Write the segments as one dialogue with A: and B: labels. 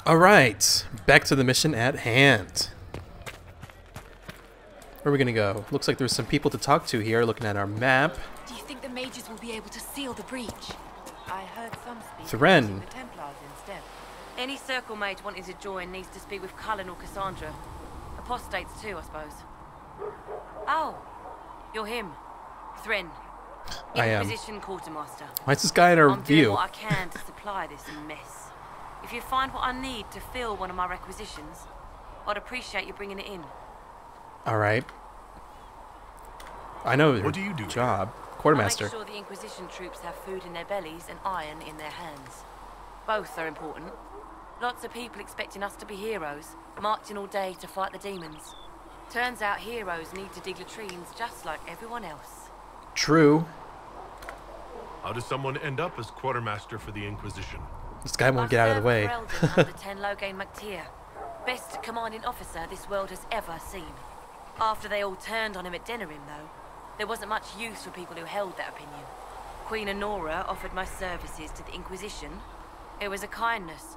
A: Alright, back to the mission at hand. Where are we gonna go? Looks like there's some people to talk to here, looking at our map.
B: Do you think the mages will be able to seal the breach?
C: I heard some speak
A: Thren.
C: using the Templars instead.
D: Any circle mage wanting to join needs to speak with Cullen or Cassandra. Apostates too, I suppose. Oh, you're him. Thren.
A: I am.
D: Inquisition quartermaster.
A: Why is this guy in our
D: I'm doing
A: view?
D: what I can to supply this mess. If you find what I need to fill one of my requisitions, I'd appreciate you bringing it in.
A: Alright. I know
E: What do
A: your
E: you do?
A: job.
D: I
A: Quartermaster.
D: make sure the Inquisition troops have food in their bellies and iron in their hands. Both are important. Lots of people expecting us to be heroes, marching all day to fight the demons. Turns out heroes need to dig latrines just like everyone else.
A: True.
E: How does someone end up as quartermaster for the Inquisition?
A: This guy won't get out of the way.
D: under 10 Loghain MacTier. Best commanding officer this world has ever seen. After they all turned on him at Denerim, though, there wasn't much use for people who held that opinion. Queen Honora offered my services to the Inquisition. It was a kindness.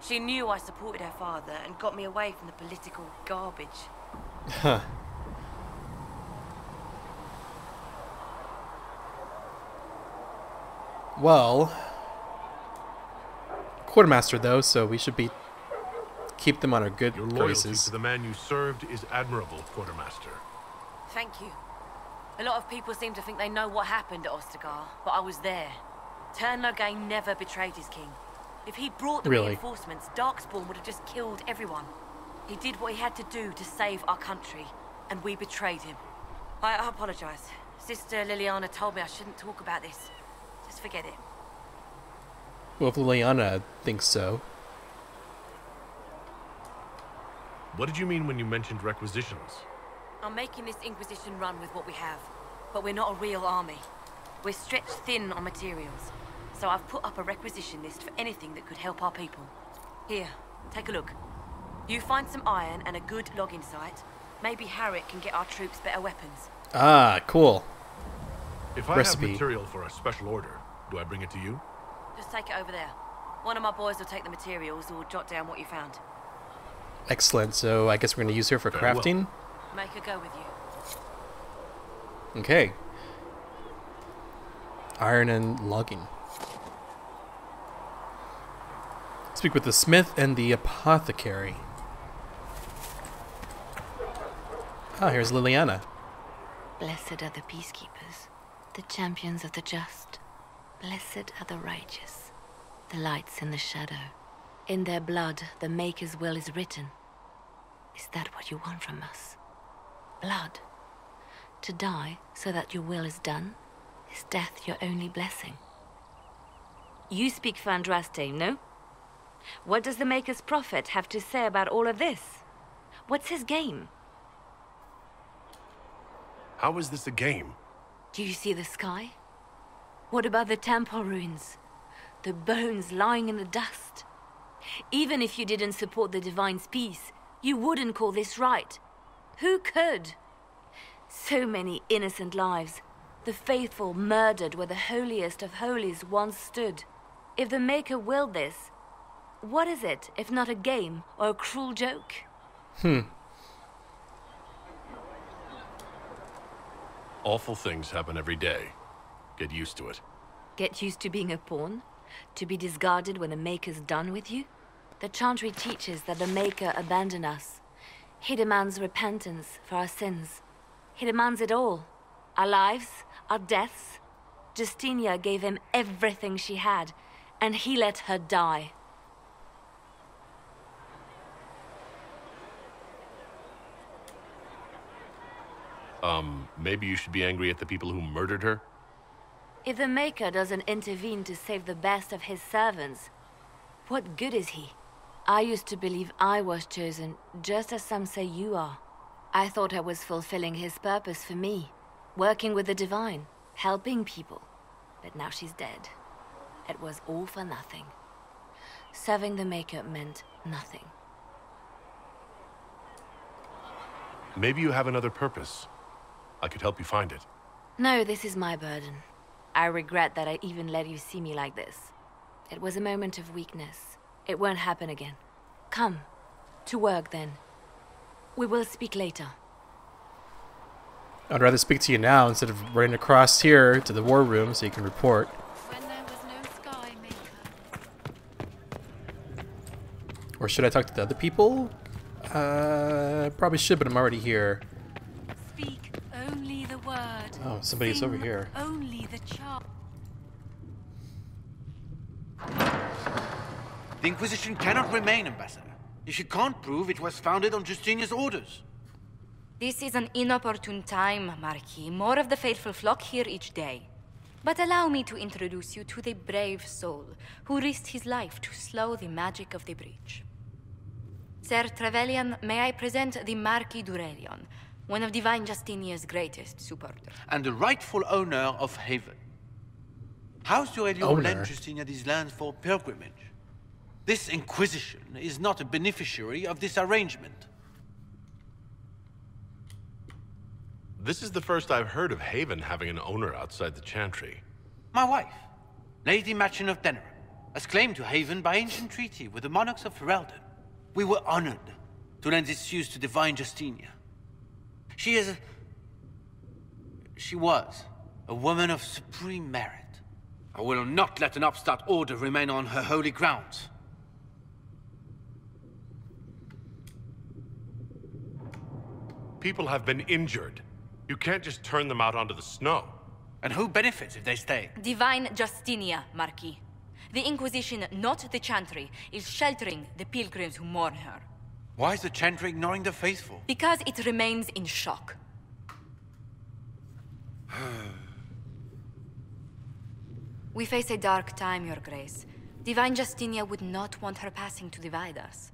D: She knew I supported her father and got me away from the political garbage.
A: Huh. Well, quartermaster though, so we should keep them on our good
E: Your loyalty
A: graces.
E: to the man you served is admirable, quartermaster.
D: Thank you. A lot of people seem to think they know what happened at Ostagar, but I was there. Tern Loghain never betrayed his king. If he'd brought the
A: Really?
D: reinforcements, Darkspawn would have just killed everyone. He did what he had to do to save our country, and we betrayed him. I apologize. Sister Liliana told me I shouldn't talk about this. Just forget it.
A: Well, if Liliana thinks so.
E: What did you mean when you mentioned requisitions?
D: I'm making this Inquisition run with what we have, but we're not a real army. We're stretched thin on materials, so I've put up a requisition list for anything that could help our people. Here, take a look. You find some iron and a good logging site, maybe Harriet can get our troops better weapons.
A: Ah, cool.
E: If I
A: Recipe.
E: have material for a special order, do I bring it to you?
D: Just take it over there. One of my boys will take the materials or jot down what you found.
A: Excellent. So I guess we're going to use her for
E: Very well.
A: crafting.
D: Make her go with you.
A: Okay. Iron and logging. Speak with the smith and the apothecary. Ah, here's Liliana.
B: Blessed are the peacekeepers, the champions of the just. Blessed are the righteous, the lights in the shadow. In their blood, the Maker's will is written. Is that what you want from us? Blood? To die so that your will is done? Is death your only blessing?
F: You speak Fandraste, no? What does the Maker's prophet have to say about all of this? What's his game?
E: How is this a game?
B: Do you see the sky? What about the temple ruins? The bones lying in the dust? Even if you didn't support the Divine's peace, you wouldn't call this right. Who could? So many innocent lives. The faithful murdered where the holiest of holies once stood. If the Maker willed this, what is it if not a game or a cruel joke?
E: Awful things happen every day. Get used to it.
B: Get used to being a pawn? To be discarded when the Maker's done with you? The Chantry teaches that the Maker abandoned us. He demands repentance for our sins. He demands it all. Our lives, our deaths. Justinia gave him everything she had, and he let her die.
E: Maybe you should be angry at the people who murdered her?
B: If the Maker doesn't intervene to save the best of his servants, what good is he? I used to believe I was chosen, just as some say you are. I thought I was fulfilling his purpose for me, working with the Divine, helping people. But now she's dead. It was all for nothing. Serving the Maker meant nothing.
E: Maybe you have another purpose. I could help you find it.
B: No, this is my burden. I regret that I even let you see me like this. It was a moment of weakness. It won't happen again. Come. To work, then. We will speak later.
A: I'd rather speak to you now instead of running across here to the war room so you can report.
C: When there was no sky maker.
A: Or should I talk to the other people? Probably should, but I'm already here.
C: Speak only the word.
A: Oh, somebody's over
C: Sing
A: here.
C: Only the charm.
G: The Inquisition cannot remain, Ambassador, if you can't prove it was founded on Justinian's orders.
F: This is an inopportune time, Marquis. More of the faithful flock here each day. But allow me to introduce you to the brave soul who risked his life to slow the magic of the breach. Sir Trevelyan, may I present the Marquis d'Aurelion, one of Divine Justinia's greatest supporters.
G: And the rightful owner of Haven. House d'Aurelion lent Justinia these lands for pilgrimage. This Inquisition is not a beneficiary of this arrangement.
E: This is the first I've heard of Haven having an owner outside the Chantry.
G: My wife, Lady Machin of Denerim, has claimed to Haven by ancient treaty with the monarchs of Ferelden. We were honored to lend its use to Divine Justinia. She was a woman of supreme merit. I will not let an upstart order remain on her holy grounds.
E: People have been injured. You can't just turn them out onto the snow.
G: And who benefits if they stay?
F: Divine Justinia, Marquis. The Inquisition, not the Chantry, is sheltering the pilgrims who mourn her.
G: Why is the Chantry ignoring the faithful?
F: Because it remains in shock. We face a dark time, Your Grace. Divine Justinia would not want her passing to divide us.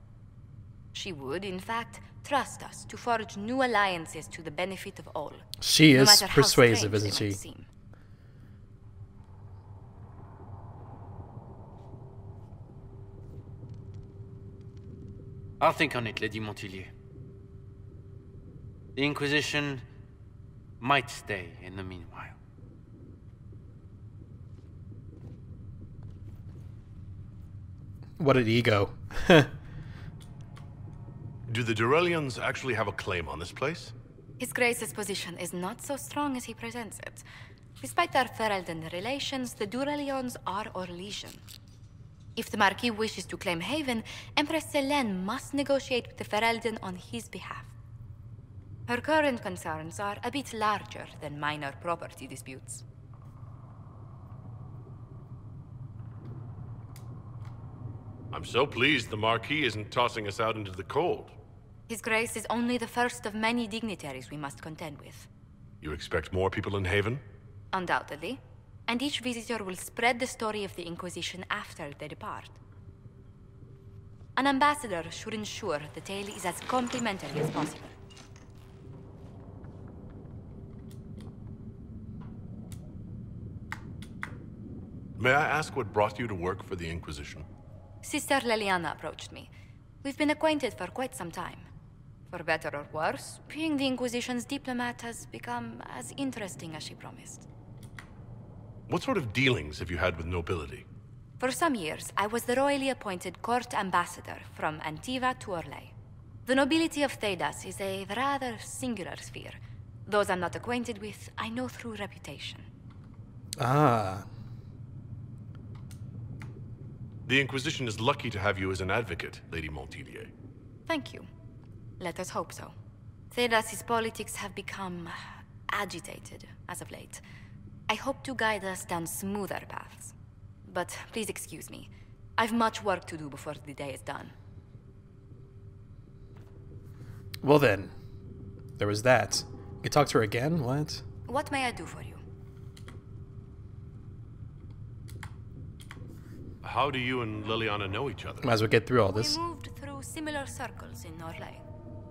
F: She would, in fact, trust us to forge new alliances to the benefit of all.
A: She
F: no
A: is
F: matter how
A: persuasive,
F: strange
A: isn't
F: they might
A: she?
F: seem.
G: I'll think on it, Lady Montillier. The Inquisition might stay in the meanwhile.
A: What an ego.
E: Do the Durelians actually have a claim on this place?
F: His Grace's position is not so strong as he presents it. Despite their Ferelden relations, the Durelions are Orlesian. If the Marquis wishes to claim Haven, Empress Selene must negotiate with the Ferelden on his behalf. Her current concerns are a bit larger than minor property disputes.
E: I'm so pleased the Marquis isn't tossing us out into the cold.
F: His Grace is only the first of many dignitaries we must contend with.
E: You expect more people in Haven?
F: Undoubtedly. And each visitor will spread the story of the Inquisition after they depart. An ambassador should ensure the tale is as complimentary as possible.
E: May I ask what brought you to work for the Inquisition?
F: Sister Leliana approached me. We've been acquainted for quite some time. For better or worse, being the Inquisition's diplomat has become as interesting as she promised.
E: What sort of dealings have you had with nobility?
F: For some years, I was the royally appointed court ambassador from Antiva to Orlais. The nobility of Thedas is a rather singular sphere. Those I'm not acquainted with, I know through reputation.
A: Ah.
E: The Inquisition is lucky to have you as an advocate, Lady Montillier.
F: Thank you. Let us hope so. Thedas' politics have become agitated as of late. I hope to guide us down smoother paths. But please excuse me. I've much work to do before the day is done.
A: Well then, there was that. You talk to her again? What?
F: What may I do for you?
E: How do you and Liliana know each other?
A: Might as well get through all this.
F: We moved through similar circles in Orlais.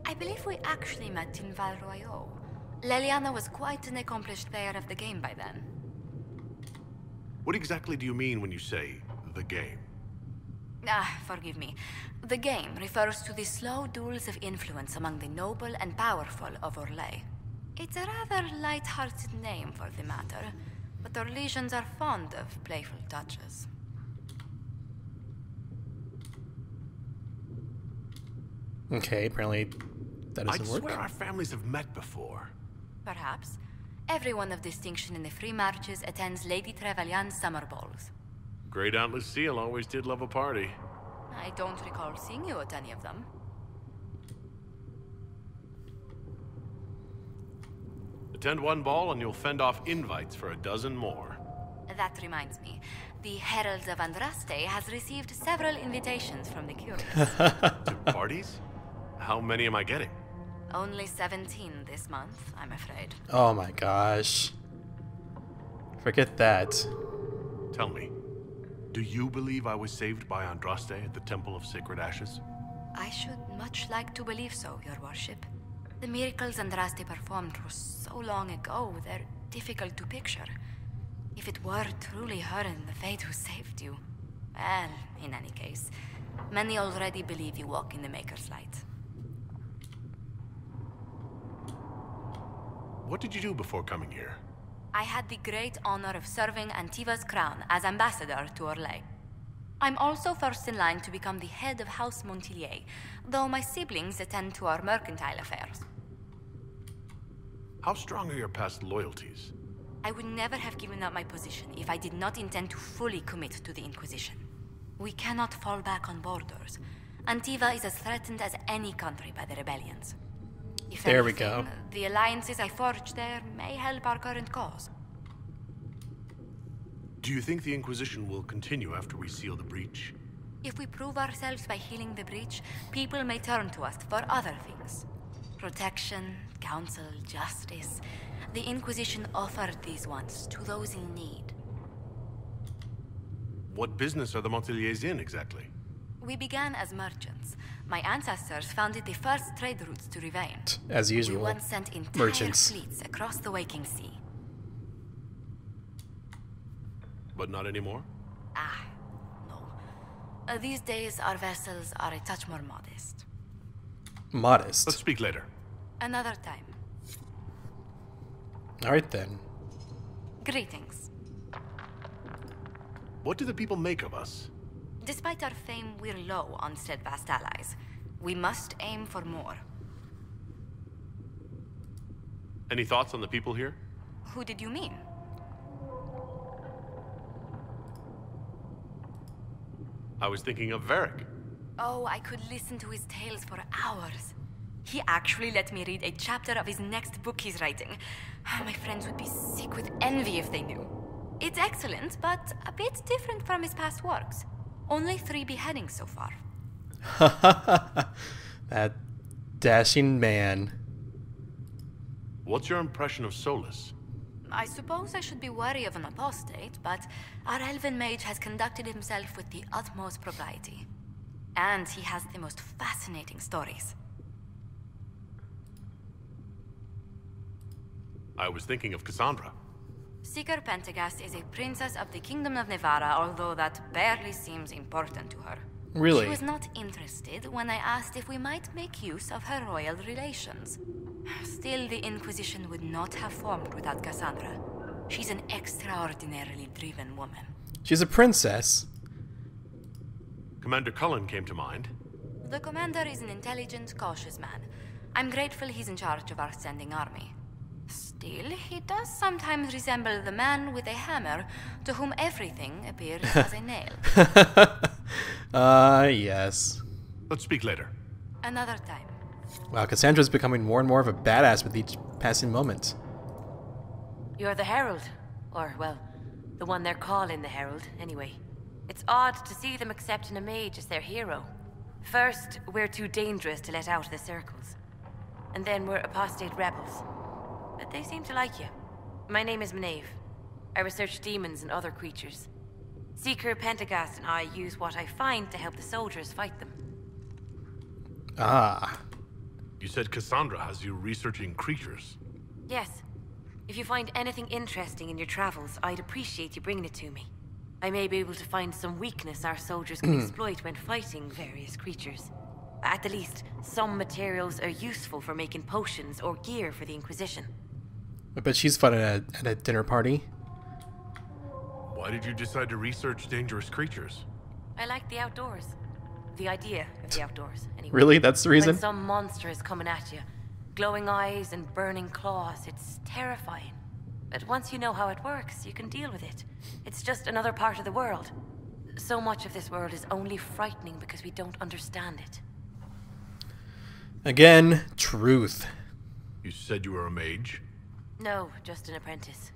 F: I believe we actually met in Val Royaux. Leliana was quite an accomplished player of the game by then.
E: What exactly do you mean when you say, the game?
F: Forgive me. The game refers to the slow duels of influence among the noble and powerful of Orlais. It's a rather light-hearted name for the matter, but Orlesians are fond of playful touches.
A: Okay, apparently that
E: I
A: doesn't work.
E: swear our families have met before.
F: Perhaps. Everyone of distinction in the Free Marches attends Lady Trevelyan's summer balls.
E: Great Aunt Lucille always did love a party.
F: I don't recall seeing you at any of them.
E: Attend one ball and you'll fend off invites for a dozen more.
F: That reminds me. The Herald of Andraste has received several invitations from the curious.
E: To parties? How many am I getting?
F: Only 17 this month, I'm afraid.
A: Oh my gosh. Forget that.
E: Tell me, do you believe I was saved by Andraste at the Temple of Sacred Ashes?
F: I should much like to believe so, Your Worship. The miracles Andraste performed were so long ago, they're difficult to picture. If it were truly her and the Fate who saved you, well, in any case, many already believe you walk in the Maker's light.
E: What did you do before coming here?
F: I had the great honor of serving Antiva's crown as ambassador to Orlais. I'm also first in line to become the head of House Montilier, though my siblings attend to our mercantile affairs.
E: How strong are your past loyalties?
F: I would never have given up my position if I did not intend to fully commit to the Inquisition. We cannot fall back on borders. Antiva is as threatened as any country by the rebellions. If
A: There we
F: anything,
A: go.
F: The alliances I forged there may help our current cause.
E: Do you think the Inquisition will continue after we seal the breach?
F: If we prove ourselves by healing the breach, people may turn to us for other things. Protection, counsel, justice. The Inquisition offered these once to those in need.
E: What business are the Montiliers in, exactly?
F: We began as merchants. My ancestors founded the first trade routes to Rivain.
A: As usual.
F: We once sent entire
A: Merchants.
F: fleets across the Waking Sea.
E: But not anymore?
F: Ah, no. These days, our vessels are a touch more modest.
A: Modest.
E: Let's speak later.
F: Another time.
A: Alright then.
F: Greetings.
E: What do the people make of us?
F: Despite our fame, we're low on steadfast allies. We must aim for more.
E: Any thoughts on the people here?
F: Who did you mean?
E: I was thinking of Varric.
F: Oh, I could listen to his tales for hours. He actually let me read a chapter of his next book he's writing. My friends would be sick with envy if they knew. It's excellent, but a bit different from his past works. Only 3 beheadings so far.
A: That dashing man.
E: What's your impression of Solus?
F: I suppose I should be wary of an apostate, but our elven mage has conducted himself with the utmost propriety. And he has the most fascinating stories.
E: I was thinking of Cassandra.
F: Seeker Pentagast is a princess of the Kingdom of Nevarra, although that barely seems important to her.
A: Really?
F: She was not interested when I asked if we might make use of her royal relations. Still, the Inquisition would not have formed without Cassandra. She's an extraordinarily driven woman.
A: She's a princess.
E: Commander Cullen came to mind.
F: The commander is an intelligent, cautious man. I'm grateful he's in charge of our standing army. Still, he does sometimes resemble the man with a hammer to whom everything appears as a nail.
A: Yes.
E: Let's speak later.
F: Another time.
A: Wow, Cassandra's becoming more and more of a badass with each passing moment.
D: You're the Herald. Or, well, the one they're calling the Herald, anyway. It's odd to see them accepting a mage as their hero. First, we're too dangerous to let out of the circles. And then we're apostate rebels. But they seem to like you. My name is Maeve. I research demons and other creatures. Seeker Pentagast and I use what I find to help the soldiers fight them.
A: Ah.
E: You said Cassandra has you researching creatures.
D: Yes. If you find anything interesting in your travels, I'd appreciate you bringing it to me. I may be able to find some weakness our soldiers can exploit when fighting various creatures. At the least, some materials are useful for making potions or gear for the Inquisition.
A: I bet she's fun at a dinner party.
E: Why did you decide to research dangerous creatures?
D: I like the outdoors. the idea of the outdoors, anyway.
A: Really? That's the reason?
D: When some monster is coming at you, glowing eyes and burning claws, it's terrifying. But once you know how it works, you can deal with it. It's just another part of the world. So much of this world is only frightening because we don't understand it.
A: Again, truth.
E: You said you were a mage?
D: No, just an apprentice.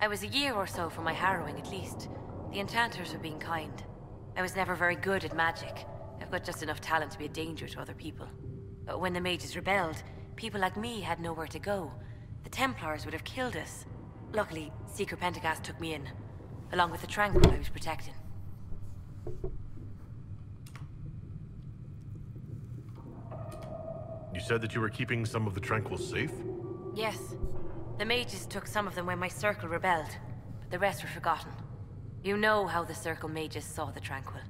D: I was a year or so from my harrowing, at least. The enchanters were being kind. I was never very good at magic. I've got just enough talent to be a danger to other people. But when the mages rebelled, people like me had nowhere to go. The Templars would have killed us. Luckily, Seeker Pentagast took me in, along with the Tranquil I was protecting.
E: You said that you were keeping some of the Tranquils safe?
D: Yes. The mages took some of them when my circle rebelled, but the rest were forgotten. You know how the circle mages saw the Tranquil.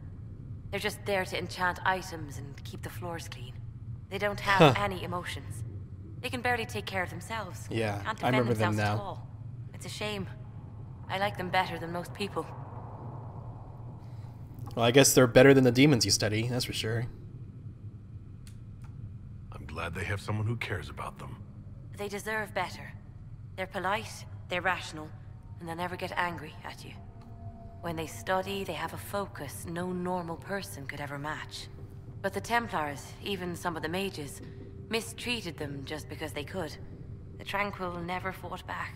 D: They're just there to enchant items and keep the floors clean. They don't have any emotions. They can barely take care of themselves.
A: Yeah,
D: Can't
A: I remember them
D: themselves at
A: now.
D: all. It's a shame. I like them better than most people.
A: Well, I guess they're better than the demons you study, that's for sure.
E: I'm glad they have someone who cares about them.
D: They deserve better. They're polite, they're rational, and they'll never get angry at you. When they study, they have a focus no normal person could ever match. But the Templars, even some of the mages, mistreated them just because they could. The Tranquil never fought back.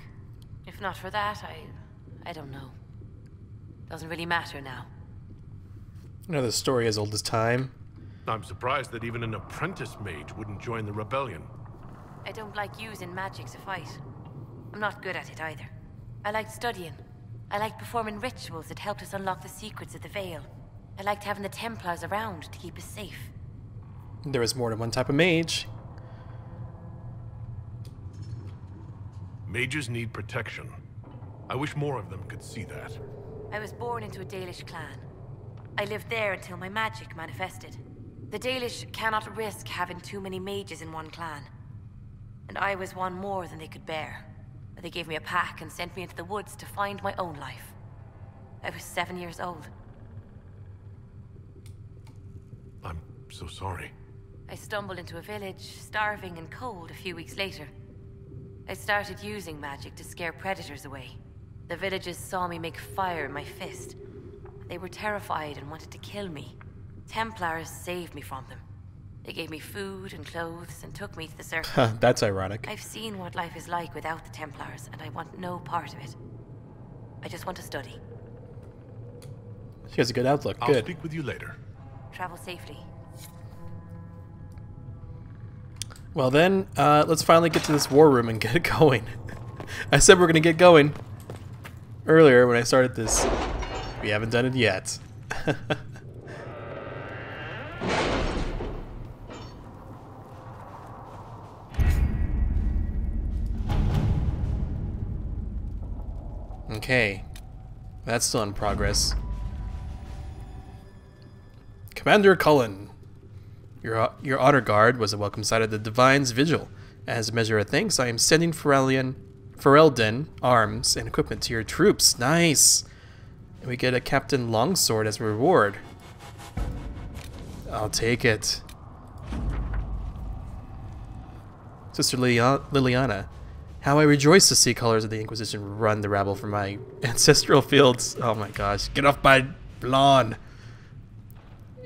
D: If not for that, I don't know. Doesn't really matter now.
A: Another story as old as time.
E: I'm surprised that even an apprentice mage wouldn't join the rebellion.
D: I don't like using magic to fight. I'm not good at it either. I liked studying. I liked performing rituals that helped us unlock the secrets of the Veil. I liked having the Templars around to keep us safe.
A: There is more than one type of mage.
E: Mages need protection. I wish more of them could see that.
D: I was born into a Dalish clan. I lived there until my magic manifested. The Dalish cannot risk having too many mages in one clan. And I was one more than they could bear. They gave me a pack and sent me into the woods to find my own life. I was 7 years old.
E: I'm so sorry.
D: I stumbled into a village, starving and cold, a few weeks later. I started using magic to scare predators away. The villagers saw me make fire in my fist. They were terrified and wanted to kill me. Templars saved me from them. They gave me food and clothes and took me to the circle.
A: That's ironic.
D: I've seen what life is like without the Templars, and I want no part of it. I just want to study.
A: She has a good outlook.
E: I'll
A: Good.
E: speak with you later.
D: Travel safely.
A: Well then, let's finally get to this war room and get it going. I said we're gonna get going earlier when I started this. We haven't done it yet. Okay, that's still in progress. Commander Cullen, your honor guard was a welcome sight at the Divine's vigil. As a measure of thanks, I am sending Ferelden arms and equipment to your troops. Nice! And we get a Captain Longsword as a reward. I'll take it. Sister Liliana, how I rejoice to see colors of the Inquisition run the rabble from my ancestral fields. Oh my gosh, get off my lawn!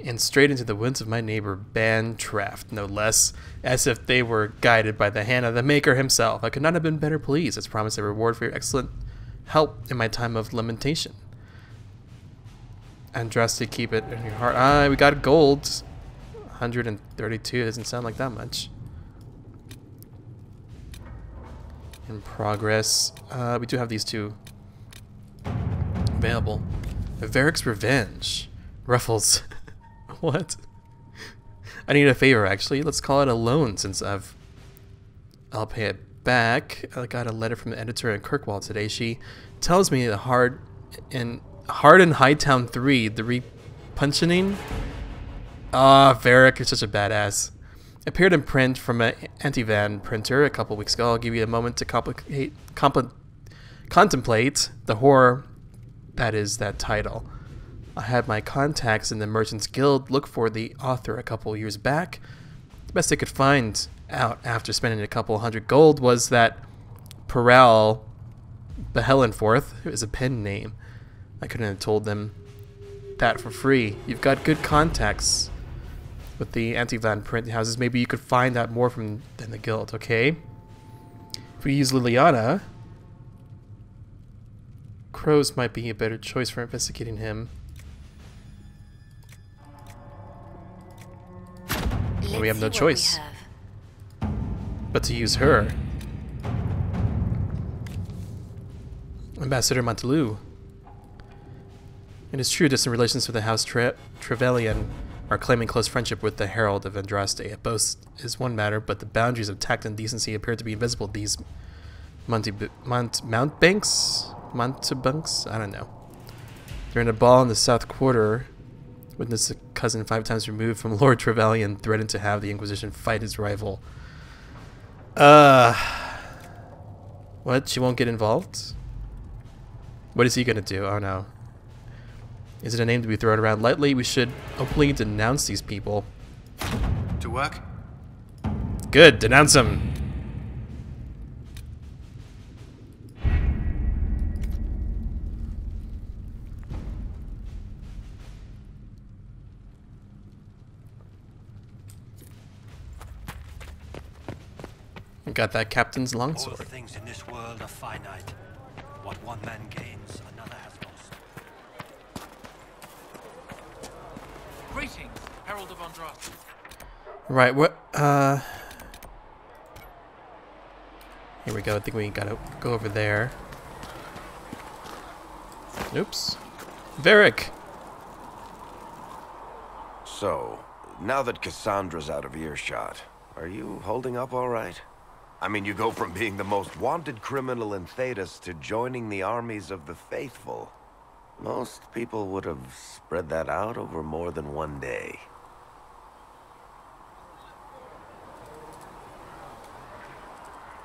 A: And straight into the woods of my neighbor Bantraft, no less, as if they were guided by the hand of the Maker himself. I could not have been better pleased, as promised a reward for your excellent help in my time of lamentation. And trust to keep it in your heart. Ah, we got gold. 132 doesn't sound like that much. In progress. We do have these two available. Varric's Revenge. Ruffles. What? I need a favor, actually. Let's call it a loan, since I'll pay it back. I got a letter from the editor at Kirkwall today. She tells me the Hard in Hightown 3, the repuncheoning. Ah, Varric is such a badass. Appeared in print from an Antivan printer a couple weeks ago. I'll give you a moment to contemplate the horror that is that title. I had my contacts in the Merchants Guild look for the author a couple years back. The best they could find out after spending a couple hundred gold was that Peral Behelenforth is a pen name. I couldn't have told them that for free. You've got good contacts with the Antivan print houses. Maybe you could find out more from than the guild, okay? If we use Liliana, crows might be a better choice for investigating him. Well, we have no choice but to use her. Ambassador Montelou. It is true distant relations with the House Trevelyan are claiming close friendship with the Herald of Andraste. A boast is one matter, but the boundaries of tact and decency appear to be invisible. These Mountebanks? I don't know. During a ball in the South Quarter, witnessed a cousin 5 times removed from Lord Trevelyan threatened to have the Inquisition fight his rival. What? She won't get involved? What is he gonna do? Oh no. Is it a name to be thrown around lightly? We should openly denounce these people.
H: To work?
A: Good, denounce them. Got that captain's longsword.
I: All things in this world are finite. What one man gains, another has lost.
G: Greetings, Herald of Andraste.
A: Right, what, here we go, I think we gotta go over there. Oops. Varric!
J: So, now that Cassandra's out of earshot, are you holding up all right? I mean, you go from being the most wanted criminal in Thedas to joining the armies of the faithful. Most people would have spread that out over more than one day.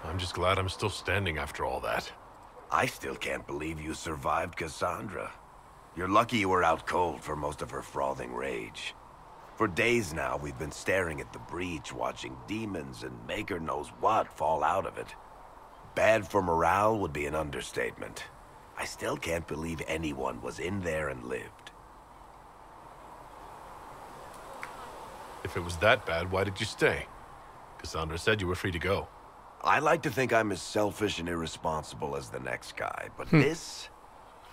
E: I'm just glad I'm still standing after all that.
J: I still can't believe you survived Cassandra. You're lucky you were out cold for most of her frothing rage. For days now, we've been staring at the breach, watching demons and maker knows what fall out of it. Bad for morale would be an understatement. I still can't believe anyone was in there and lived.
E: If it was that bad, why did you stay? Cassandra said you were free to go.
J: I like to think I'm as selfish and irresponsible as the next guy, but this...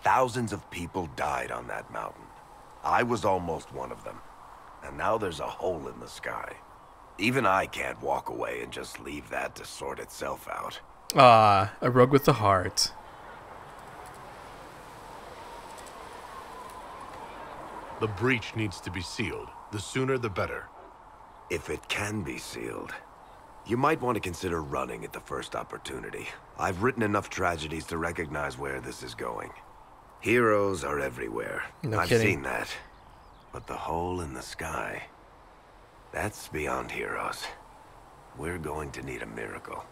J: Thousands of people died on that mountain. I was almost one of them. And now there's a hole in the sky. Even I can't walk away and just leave that to sort itself out.
A: Ah, a rogue with a heart.
E: The breach needs to be sealed. The sooner the better.
J: If it can be sealed, you might want to consider running at the first opportunity. I've written enough tragedies to recognize where this is going. Heroes are everywhere.
A: No
J: I've
A: kidding.
J: seen that. But the hole in the sky, that's beyond heroes. We're going to need a miracle.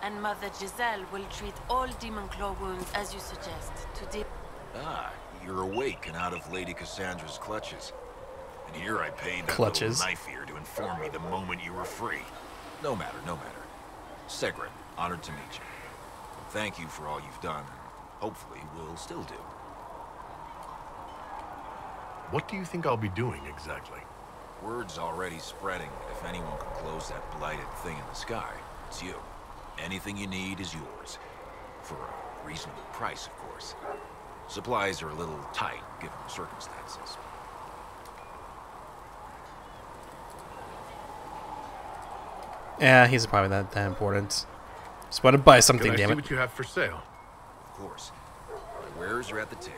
D: And Mother Giselle will treat all demon claw wounds as you suggest.
H: Ah, you're awake and out of Lady Cassandra's clutches. And here I paid that
A: Clutches.
H: little knife ear to inform me the moment you were free. No matter, no matter. Segrin, honored to meet you. Thank you for all you've done, and hopefully will still do.
E: What do you think I'll be doing exactly?
H: Word's already spreading that if anyone can close that blighted thing in the sky, it's you. Anything you need is yours. For a reasonable price, of course. Supplies are a little tight, given the circumstances.
A: Yeah, he's probably not that important. Just want to buy something,
E: Can I
A: damn
E: see
A: it.
E: what you have for sale?
H: Of course. The wares are at the table.